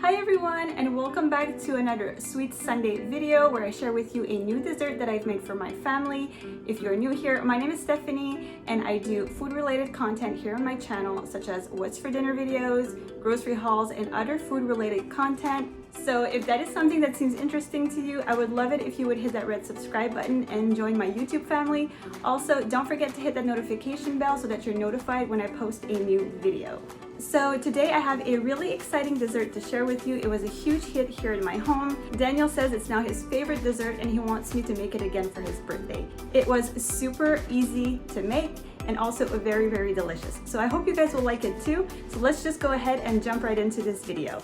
Hi everyone, and welcome back to another Sweet Sunday video where I share with you a new dessert that I've made for my family. If you're new here, my name is Stephanie and I do food related content here on my channel, such as what's for dinner videos, grocery hauls, and other food related content. So if that is something that seems interesting to you, I would love it if you would hit that red subscribe button and join my YouTube family. Also, don't forget to hit that notification bell so that you're notified when I post a new video. So today I have a really exciting dessert to share with you. It was a huge hit here in my home. Daniel says it's now his favorite dessert and he wants me to make it again for his birthday. It was super easy to make and also very, very delicious. So I hope you guys will like it too. So let's just go ahead and jump right into this video.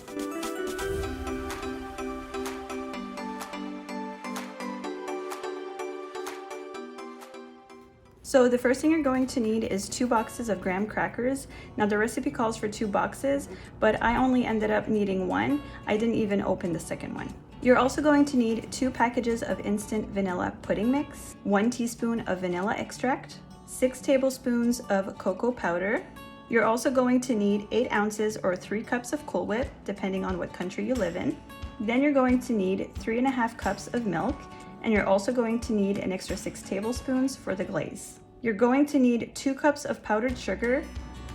So the first thing you're going to need is 2 boxes of graham crackers. Now the recipe calls for 2 boxes, but I only ended up needing 1. I didn't even open the second one. You're also going to need 2 packages of instant vanilla pudding mix, 1 teaspoon of vanilla extract, 6 tablespoons of cocoa powder. You're also going to need 8 ounces or 3 cups of Cool Whip, depending on what country you live in. Then you're going to need 3.5 cups of milk, and you're also going to need an extra 6 tablespoons for the glaze. You're going to need 2 cups of powdered sugar,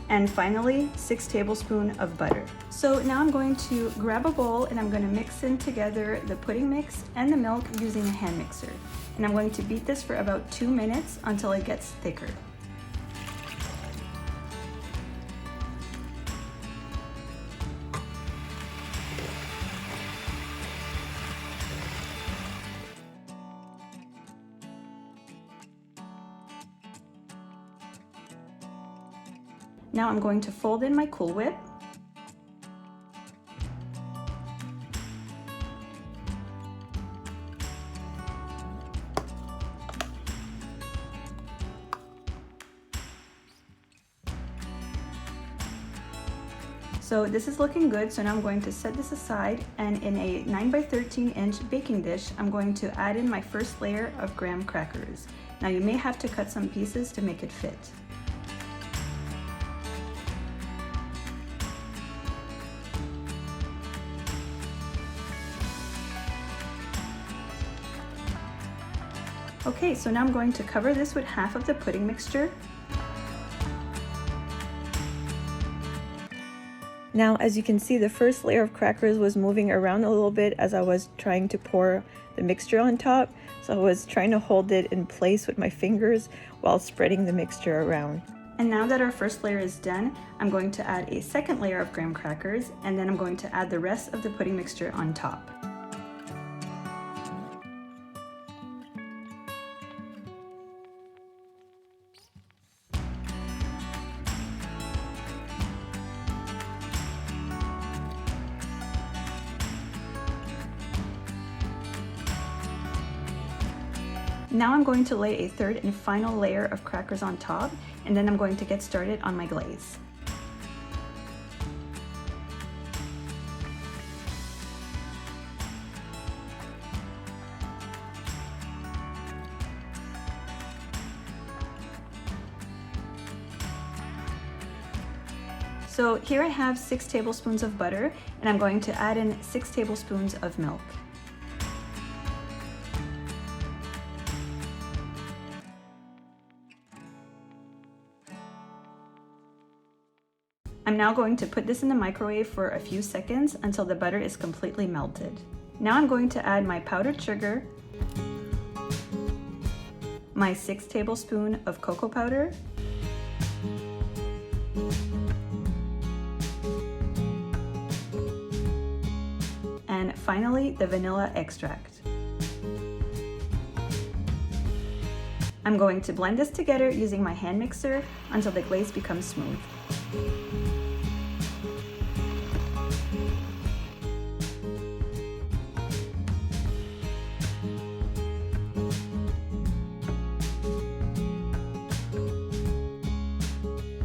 and finally 6 tablespoons of butter. So now I'm going to grab a bowl and I'm going to mix in together the pudding mix and the milk using a hand mixer. And I'm going to beat this for about 2 minutes until it gets thicker. Now I'm going to fold in my Cool Whip. So this is looking good, so now I'm going to set this aside, and in a 9 by 13 inch baking dish, I'm going to add in my first layer of graham crackers. Now you may have to cut some pieces to make it fit. Okay, so now I'm going to cover this with half of the pudding mixture. Now, as you can see, the first layer of crackers was moving around a little bit as I was trying to pour the mixture on top. So I was trying to hold it in place with my fingers while spreading the mixture around. And now that our first layer is done, I'm going to add a second layer of graham crackers, and then I'm going to add the rest of the pudding mixture on top. Now I'm going to lay a third and final layer of crackers on top, and then I'm going to get started on my glaze. So here I have 6 tablespoons of butter, and I'm going to add in 6 tablespoons of milk. I'm now going to put this in the microwave for a few seconds until the butter is completely melted. Now I'm going to add my powdered sugar, my 6 tablespoons of cocoa powder, and finally the vanilla extract. I'm going to blend this together using my hand mixer until the glaze becomes smooth.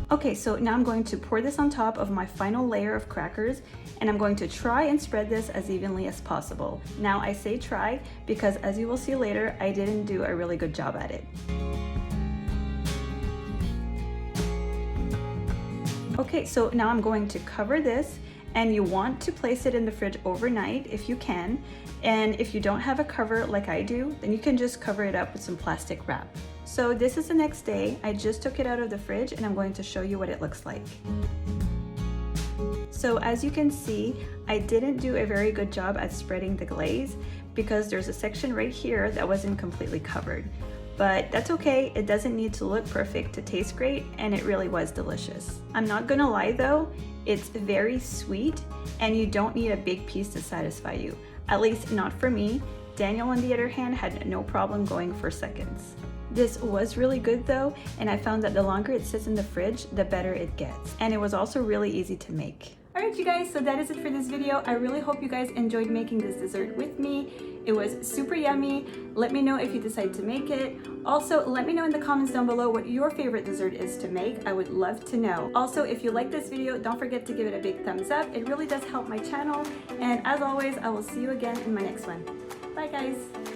Okay, so now I'm going to pour this on top of my final layer of crackers, and I'm going to try and spread this as evenly as possible. Now I say try because, as you will see later, I didn't do a really good job at it. Okay, so now I'm going to cover this and you want to place it in the fridge overnight if you can. And if you don't have a cover like I do, then you can just cover it up with some plastic wrap. So this is the next day. I just took it out of the fridge and I'm going to show you what it looks like. So as you can see, I didn't do a very good job at spreading the glaze because there's a section right here that wasn't completely covered. But that's okay, it doesn't need to look perfect to taste great, and it really was delicious. I'm not gonna lie though, it's very sweet and you don't need a big piece to satisfy you. At least not for me. Daniel on the other hand had no problem going for seconds. This was really good though, and I found that the longer it sits in the fridge, the better it gets. And it was also really easy to make. Alright you guys, so that is it for this video. I really hope you guys enjoyed making this dessert with me. It was super yummy. Let me know if you decide to make it. Also, let me know in the comments down below what your favorite dessert is to make. I would love to know. Also, if you like this video, don't forget to give it a big thumbs up. It really does help my channel. And as always, I will see you again in my next one. Bye guys!